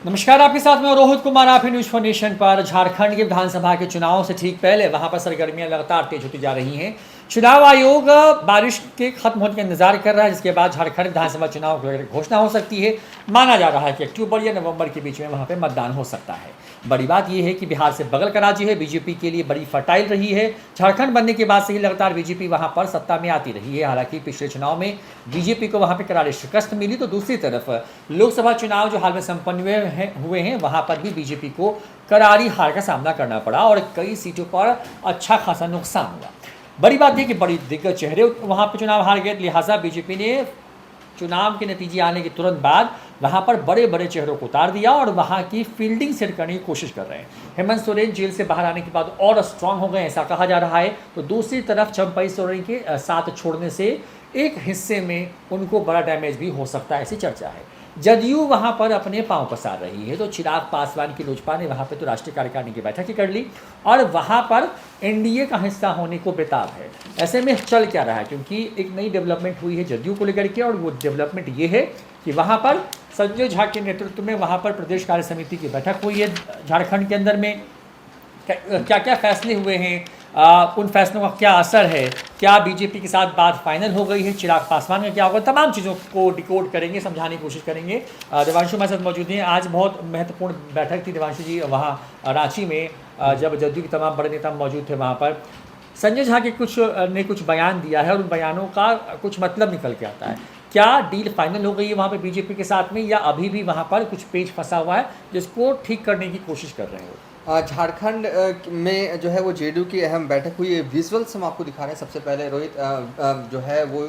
नमस्कार, आपके साथ में रोहित कुमार। आप न्यूज फॉर नेशन पर। झारखंड के विधानसभा के चुनाव से ठीक पहले वहां पर सरगर्मियां लगातार तेज होती जा रही हैं। चुनाव आयोग बारिश के खत्म होने का इंतजार कर रहा है, जिसके बाद झारखंड विधानसभा चुनाव की घोषणा हो सकती है। माना जा रहा है कि अक्टूबर या नवंबर के बीच में वहां पर मतदान हो सकता है। बड़ी बात यह है कि बिहार से बगल का राज्य है, बीजेपी के लिए बड़ी फर्टाइल रही है। झारखंड बनने के बाद से ही लगातार बीजेपी वहां पर सत्ता में आती रही है। हालांकि पिछले चुनाव में बीजेपी को वहां पर करारी शिकस्त मिली, तो दूसरी तरफ लोकसभा चुनाव जो हाल में संपन्न हुए हैं वहां पर भी बीजेपी को करारी हार का सामना करना पड़ा और कई सीटों पर अच्छा खासा नुकसान हुआ। बड़ी बात यह कि बड़ी दिग्गज चेहरे वहां पर चुनाव हार गए, लिहाजा बीजेपी ने चुनाव के नतीजे आने के तुरंत बाद वहां पर बड़े बड़े चेहरों को उतार दिया और वहां की फील्डिंग सेट करने की कोशिश कर रहे हैं। हेमंत सोरेन जेल से बाहर आने के बाद और स्ट्रांग हो गए, ऐसा कहा जा रहा है। तो दूसरी तरफ चंपई सोरेन के साथ छोड़ने से एक हिस्से में उनको बड़ा डैमेज भी हो सकता है, ऐसी चर्चा है। जदयू वहां पर अपने पांव पसार रही है, तो चिराग पासवान की लोजपा ने वहां पर तो राष्ट्रीय कार्यकारिणी की बैठक ही कर ली और वहां पर एनडीए का हिस्सा होने को बेताब है। ऐसे में चल क्या रहा है, क्योंकि एक नई डेवलपमेंट हुई है जदयू को लेकर के, और वो डेवलपमेंट ये है कि वहां पर संजय झा के नेतृत्व में वहां पर प्रदेश कार्य समिति की बैठक हुई है। झारखंड के अंदर में क्या क्या फैसले हुए हैं, उन फैसलों का क्या असर है, क्या बीजेपी के साथ बात फाइनल हो गई है, चिराग पासवान का क्या होगा, तमाम चीज़ों को डिकोड करेंगे, समझाने की कोशिश करेंगे। देवांशु हमारे साथ मौजूद हैं। आज बहुत महत्वपूर्ण बैठक थी देवांशु जी वहाँ रांची में, जब जदयू के तमाम बड़े नेता मौजूद थे वहाँ पर। संजय झा के कुछ बयान दिया है और उन बयानों का कुछ मतलब निकल के आता है। क्या डील फाइनल हो गई है वहाँ पर बीजेपी के साथ में, या अभी भी वहाँ पर कुछ पेच फंसा हुआ है जिसको ठीक करने की कोशिश कर रहे हो? झारखंड में जो है वो जेडीयू की अहम बैठक हुई है। विजुअल्स हम आपको दिखा रहे हैं। सबसे पहले रोहित जो है वो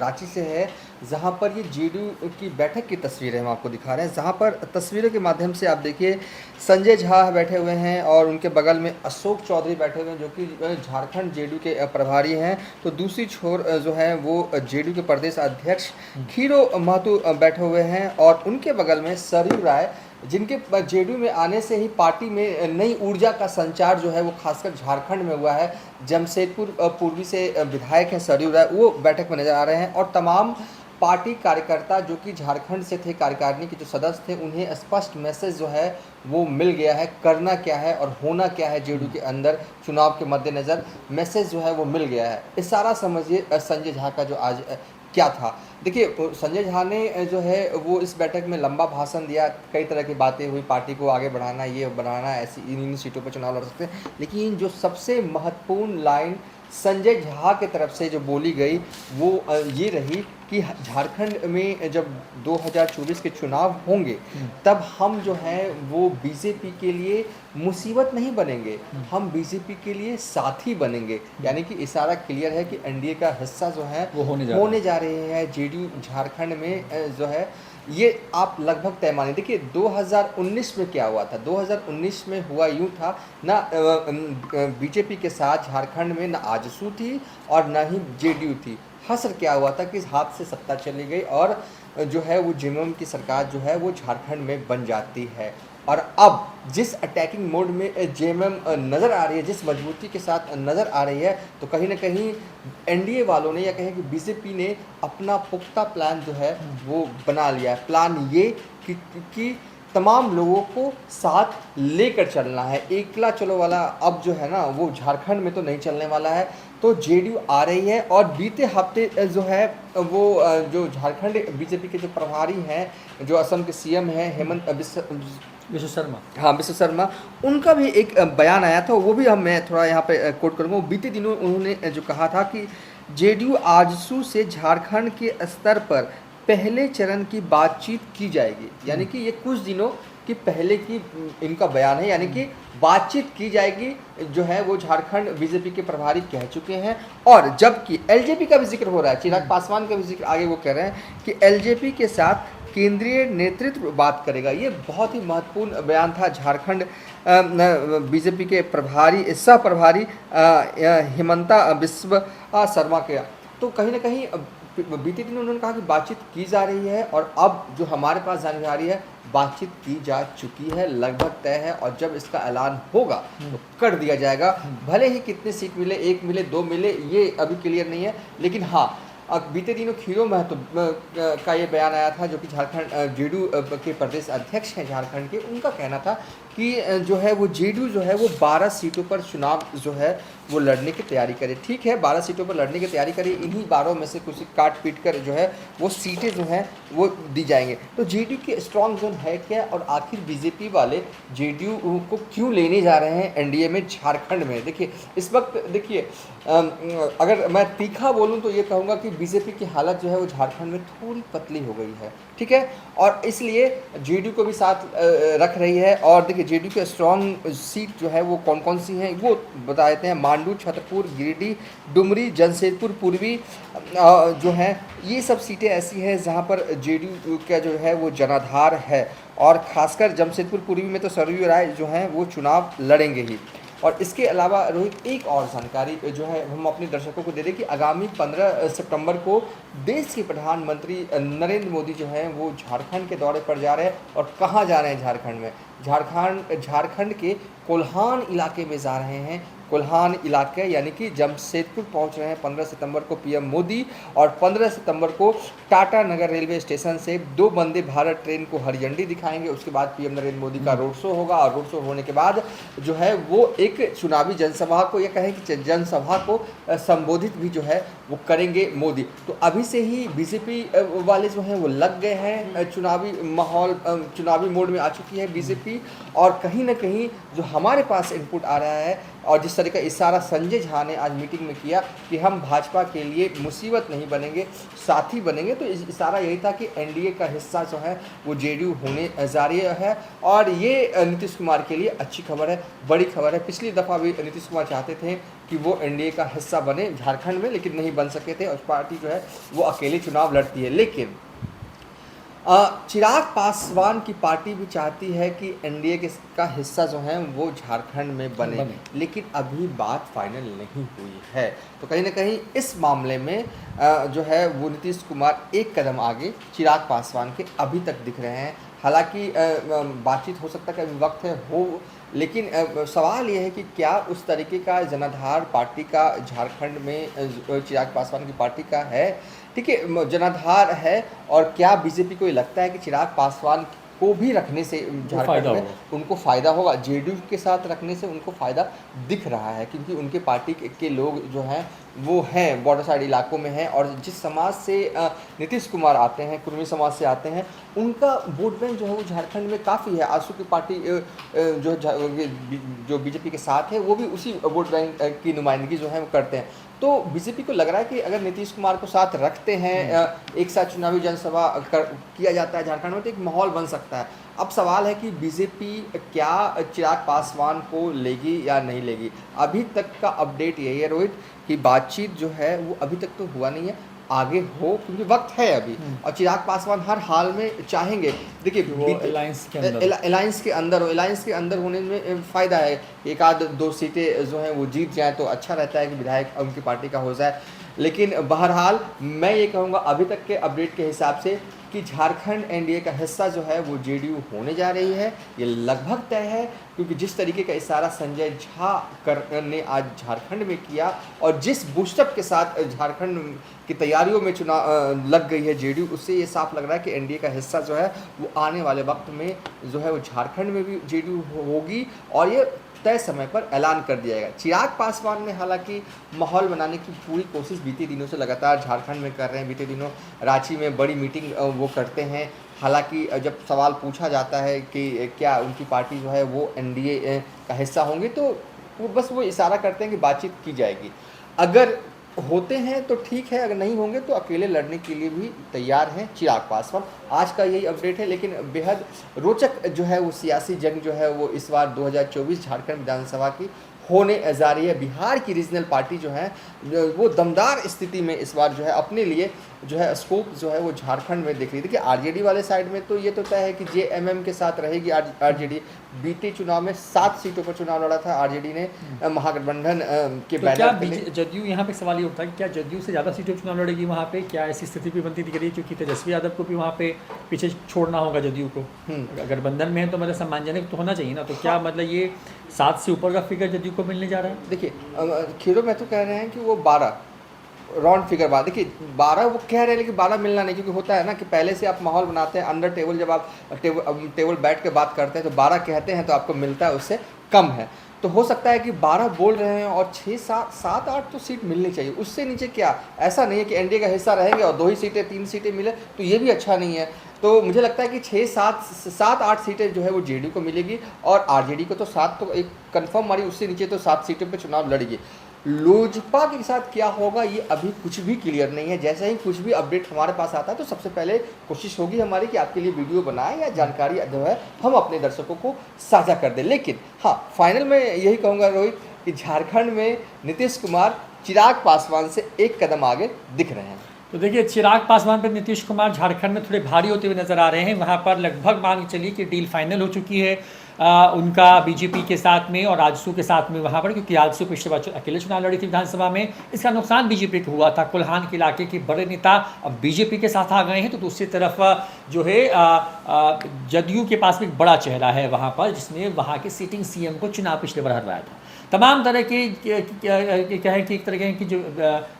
रांची से है, जहां पर ये जेडीयू की बैठक की तस्वीरें हम आपको दिखा रहे हैं, जहां पर तस्वीरों के माध्यम से आप देखिए संजय झा बैठे हुए हैं और उनके बगल में अशोक चौधरी बैठे हुए हैं जो कि झारखंड जेडीयू के प्रभारी हैं। तो दूसरी छोर जो है वो जेडीयू के प्रदेश अध्यक्ष खीरो महतो बैठे हुए हैं और उनके बगल में सरयू राय, जिनके जेडीयू में आने से ही पार्टी में नई ऊर्जा का संचार जो है वो खासकर झारखंड में हुआ है। जमशेदपुर पूर्वी से विधायक हैं सरयू राय, वो बैठक में नजर आ रहे हैं और तमाम पार्टी कार्यकर्ता जो कि झारखंड से थे, कार्यकारिणी के जो सदस्य थे, उन्हें स्पष्ट मैसेज जो है वो मिल गया है। करना क्या है और होना क्या है जेडीयू के अंदर चुनाव के मद्देनज़र मैसेज जो है वो मिल गया है। इस सारा समझिए संजय झा का जो आज क्या था। देखिए संजय झा ने जो है वो इस बैठक में लंबा भाषण दिया, कई तरह की बातें हुई, पार्टी को आगे बढ़ाना, ये बढ़ाना, ऐसी इन सीटों पर चुनाव लड़ सकते हैं। लेकिन जो सबसे महत्वपूर्ण लाइन संजय झा के तरफ से जो बोली गई वो ये रही कि झारखंड में जब 2024 के चुनाव होंगे तब हम जो है वो बीजेपी के लिए मुसीबत नहीं बनेंगे, हम बीजेपी के लिए साथी बनेंगे। यानी कि इशारा क्लियर है कि एनडीए का हिस्सा जो है वो होने जा रहे हैं जेडीयू झारखंड में जो है। ये आप लगभग तय मानिए। देखिए 2019 में क्या हुआ था, 2019 में हुआ यूँ था ना, बीजेपी के साथ झारखंड में ना आजसू थी और ना ही जेडीयू थी। हसर क्या हुआ था कि हाथ से सत्ता चली गई और जो है वो जेएमएम की सरकार जो है वो झारखंड में बन जाती है। और अब जिस अटैकिंग मोड में जेएमएम नज़र आ रही है, जिस मजबूती के साथ नज़र आ रही है, तो कहीं ना कहीं एनडीए वालों ने या कहें कि बीजेपी ने अपना पुख्ता प्लान जो है वो बना लिया है। प्लान ये कि तमाम लोगों को साथ लेकर चलना है। एकला चलो वाला अब जो है ना वो झारखंड में तो नहीं चलने वाला है। तो जेडीयू आ रही है और बीते हफ्ते जो है वो जो झारखंड बीजेपी के जो प्रभारी हैं, जो असम के सीएम हैं हेमंत विश्व शर्मा, हाँ विश्व शर्मा, उनका भी एक बयान आया था, वो भी मैं थोड़ा यहाँ पे कोट करूँगा। बीते दिनों उन्होंने जो कहा था कि जेडीयू आजसू से झारखंड के स्तर पर पहले चरण की बातचीत की जाएगी। यानी कि ये कुछ दिनों की पहले की इनका बयान है, यानी कि बातचीत की जाएगी जो है वो झारखंड बीजेपी के प्रभारी कह चुके हैं। और जबकि एलजेपी का भी जिक्र हो रहा है, चिराग पासवान का भी जिक्र आगे वो कह रहे हैं कि एलजेपी के साथ केंद्रीय नेतृत्व बात करेगा। ये बहुत ही महत्वपूर्ण बयान था झारखंड बीजेपी के प्रभारी सह प्रभारी हेमंता बिस्व शर्मा के। तो कहीं ना कहीं बीते दिन उन्होंने कहा कि बातचीत की जा रही है और अब जो हमारे पास जानकारी है बातचीत की जा चुकी है, लगभग तय है और जब इसका ऐलान होगा तो कर दिया जाएगा। भले ही कितने सीट मिले, 1 मिले 2 मिले, ये अभी क्लियर नहीं है, लेकिन हाँ बीते दिनों खीरो महतो का ये बयान आया था, जो कि झारखंड जेडीयू के प्रदेश अध्यक्ष हैं झारखंड के। उनका कहना था कि जो है वो जेडीयू जो है वो 12 सीटों पर चुनाव जो है वो लड़ने की तैयारी करे। ठीक है, 12 सीटों पर लड़ने की तैयारी करे, इन्हीं 12 में से कुछ काट पीट कर जो है वो सीटें जो हैं वो दी जाएंगे। तो जेडीयू की स्ट्रॉन्ग जोन है क्या, और आखिर बीजेपी वाले जेडीयू को क्यों लेने जा रहे हैं एनडीए में झारखंड में? देखिए इस वक्त देखिए अगर मैं तीखा बोलूं तो ये कहूँगा कि बीजेपी की हालत जो है वो झारखंड में थोड़ी पतली हो गई है। ठीक है, और इसलिए जेडीयू को भी साथ रख रही है। और देखिए जेडीयू के स्ट्रॉन्ग सीट जो है वो कौन कौन सी हैं वो बता देते हैं। मांडू, छतरपुर, गिरिडीह, डुमरी, जमशेदपुर पूर्वी जो हैं, ये सब सीटें ऐसी हैं जहां पर जेडीयू का जो है वो जनाधार है। और खासकर जमशेदपुर पूर्वी में तो सरयू राय जो हैं वो चुनाव लड़ेंगे ही। और इसके अलावा रोहित एक और जानकारी जो है हम अपने दर्शकों को दे दें कि आगामी 15 सितंबर को देश के प्रधानमंत्री नरेंद्र मोदी जो हैं वो झारखंड के दौरे पर जा रहे हैं। और कहाँ जा रहे हैं झारखंड में? झारखंड के कोल्हान इलाके में जा रहे हैं। कोल्हान इलाके यानी कि जमशेदपुर पहुंच रहे हैं 15 सितंबर को पीएम मोदी। और 15 सितंबर को टाटा नगर रेलवे स्टेशन से 2 वंदे भारत ट्रेन को हरी झंडी दिखाएंगे। उसके बाद पीएम नरेंद्र मोदी का रोड शो होगा, और रोड शो होने के बाद जो है वो एक चुनावी जनसभा को, या कहें कि जनसभा को संबोधित भी जो है वो करेंगे मोदी। तो अभी से ही बीजेपी वाले जो हैं वो लग गए हैं, चुनावी माहौल, चुनावी मोड में आ चुकी है बीजेपी। और कहीं ना कहीं जो हमारे पास इनपुट आ रहा है, और जिस तरह का इशारा संजय झा ने आज मीटिंग में किया कि हम भाजपा के लिए मुसीबत नहीं बनेंगे, साथी बनेंगे, तो इशारा यही था कि एनडीए का हिस्सा जो है वो जेडीयू होने जा रही है। और ये नीतीश कुमार के लिए अच्छी खबर है, बड़ी खबर है। पिछली दफ़ा भी नीतीश कुमार चाहते थे कि वो एनडीए का हिस्सा बने झारखंड में, लेकिन नहीं बन सके थे, और पार्टी जो है वो अकेले चुनाव लड़ती है। लेकिन चिराग पासवान की पार्टी भी चाहती है कि एनडीए का हिस्सा जो है वो झारखंड में बने, लेकिन अभी बात फाइनल नहीं हुई है। तो कहीं ना कहीं इस मामले में जो है वो नीतीश कुमार एक कदम आगे चिराग पासवान के अभी तक दिख रहे हैं। हालांकि बातचीत हो सकता है कि अभी वक्त है हो, लेकिन सवाल ये है कि क्या उस तरीके का जनाधार पार्टी का झारखंड में चिराग पासवान की पार्टी का है? ठीक है, जनाधार है। और क्या बीजेपी को ये लगता है कि चिराग पासवान को भी रखने से झारखंड में उनको फ़ायदा होगा? जेडीयू के साथ रखने से उनको फ़ायदा दिख रहा है, क्योंकि उनके पार्टी के लोग जो हैं वो हैं बॉर्डर साइड इलाकों में हैं। और जिस समाज से नीतीश कुमार आते हैं, कुर्मी समाज से आते हैं, उनका वोट बैंक जो है वो झारखंड में काफ़ी है। आजसू की पार्टी जो बीजेपी के साथ है वो भी उसी वोट बैंक की नुमाइंदगी जो है वो करते हैं। तो बीजेपी को लग रहा है कि अगर नीतीश कुमार को साथ रखते हैं, एक साथ चुनावी जनसभा किया जाता है झारखंड में, तो एक माहौल बन सकता है। अब सवाल है कि बीजेपी क्या चिराग पासवान को लेगी या नहीं लेगी? अभी तक का अपडेट यही है रोहित कि बातचीत जो है वो अभी तक तो हुआ नहीं है, आगे हो, क्योंकि वक्त है अभी। और चिराग पासवान हर हाल में चाहेंगे, देखिए अलायंस के अंदर हो, अलायंस के अंदर होने में फ़ायदा है। एक आध 2 सीटें जो हैं वो जीत जाएँ तो अच्छा रहता है कि विधायक उनकी पार्टी का हो जाए। लेकिन बहरहाल मैं ये कहूँगा अभी तक के अपडेट के हिसाब से कि झारखंड एनडीए का हिस्सा जो है वो जेडीयू होने जा रही है, ये लगभग तय है। क्योंकि जिस तरीके का इशारा संजय झा ने आज झारखंड में किया, और जिस बूस्टअप के साथ झारखंड की तैयारियों में चुनाव लग गई है जेडीयू, उससे ये साफ लग रहा है कि एनडीए का हिस्सा जो है वो आने वाले वक्त में जो है वो झारखंड में भी जेडीयू होगी, और ये तय समय पर ऐलान कर दिया जाएगा। चिराग पासवान ने हालांकि माहौल बनाने की पूरी कोशिश बीते दिनों से लगातार झारखंड में कर रहे हैं। बीते दिनों रांची में बड़ी मीटिंग वो करते हैं। हालांकि जब सवाल पूछा जाता है कि क्या उनकी पार्टी जो है वो एनडीए का हिस्सा होंगी, तो वो बस वो इशारा करते हैं कि बातचीत की जाएगी। अगर होते हैं तो ठीक है, अगर नहीं होंगे तो अकेले लड़ने के लिए भी तैयार हैं चिराग पासवान। आज का यही अपडेट है, लेकिन बेहद रोचक जो है वो सियासी जंग जो है वो इस बार 2024 झारखंड विधानसभा की होने जा रही है। बिहार की रीजनल पार्टी जो है वो दमदार स्थिति में इस बार जो है अपने लिए जो है स्कोप जो है वो झारखंड में दिख रही थी। कि आरजेडी वाले साइड में तो ये तो तय है कि जेएमएम के साथ रहेगी आरजेडी। बीते चुनाव में 7 सीटों पर चुनाव लड़ा था आरजेडी ने महागठबंधन के बैनर पे। जदयू, यहाँ पे सवाल ये उठता है कि क्या जदयू से ज़्यादा सीटों पर चुनाव लड़ेगी वहाँ पे? क्या ऐसी स्थिति भी बनती दिख रही है? क्योंकि तेजस्वी यादव को भी वहाँ पे पीछे छोड़ना होगा जदयू को। अगर बंधन में है तो मतलब सम्मानजनक तो होना चाहिए ना। तो क्या मतलब ये 7 से ऊपर का फिगर जदयू को मिलने जा रहा है? देखिए खीरो महतो कह रहे हैं कि वो 12 राउंड फिगर बात देखिए 12 वो कह रहे हैं लेकिन 12 मिलना नहीं, क्योंकि होता है ना कि पहले से आप माहौल बनाते हैं अंडर टेबल, जब आप टेबल बैठ के बात करते हैं तो 12 कहते हैं तो आपको मिलता है उससे कम है। तो हो सकता है कि 12 बोल रहे हैं और 6-7-8 तो सीट मिलनी चाहिए, उससे नीचे क्या। ऐसा नहीं है कि एनडीए का हिस्सा रहेंगे और 2 ही सीटें 3 सीटें मिले तो ये भी अच्छा नहीं है। तो मुझे लगता है कि 6-7-8 सीटें जो है वो जेडीयू को मिलेगी और आरजेडी को तो 7 तो एक कंफर्म मारी, उससे नीचे तो 7 सीटों पे चुनाव लड़ेगी। लोजपा के साथ क्या होगा ये अभी कुछ भी क्लियर नहीं है। जैसे ही कुछ भी अपडेट हमारे पास आता है तो सबसे पहले कोशिश होगी हमारी कि आपके लिए वीडियो बनाएं या जानकारी जो है हम अपने दर्शकों को साझा कर दें। लेकिन हाँ, फाइनल में यही कहूँगा रोहित कि झारखंड में नीतीश कुमार चिराग पासवान से एक कदम आगे दिख रहे हैं। तो देखिए, चिराग पासवान पर नीतीश कुमार झारखंड में थोड़े भारी होते हुए नजर आ रहे हैं। वहाँ पर लगभग मान के चलिए कि डील फाइनल हो चुकी है उनका बीजेपी के साथ में और आजसू के साथ में वहाँ पर, क्योंकि आजसू पिछले बार अकेले चुनाव लड़ी थी विधानसभा में। इसका नुकसान बीजेपी को हुआ था। कोल्हान के इलाके के बड़े नेता अब बीजेपी के साथ आ गए हैं। तो दूसरी तरफ जो है जदयू के पास भी एक बड़ा चेहरा है वहाँ पर, जिसने वहाँ के सिटिंग सीएम को चुनाव पिछले बार हरवाया था। तमाम तरह के कहें कि एक तरह की जो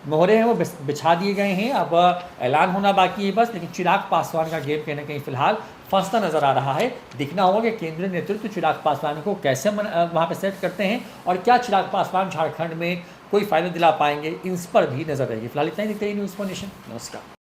मोहरे हैं वो बिछा दिए गए हैं। अब ऐलान होना बाकी है बस। लेकिन चिराग पासवान का गेम कहीं ना कहीं फिलहाल फंसता नजर आ रहा है। देखना होगा कि केंद्रीय नेतृत्व चिराग पासवान को कैसे वहाँ पर सेट करते हैं और क्या चिराग पासवान झारखंड में कोई फायदा दिला पाएंगे, इन पर भी नजर रहेगी। फिलहाल इतना ही देखते हैं न्यूज़ फॉर नेशन। नमस्कार।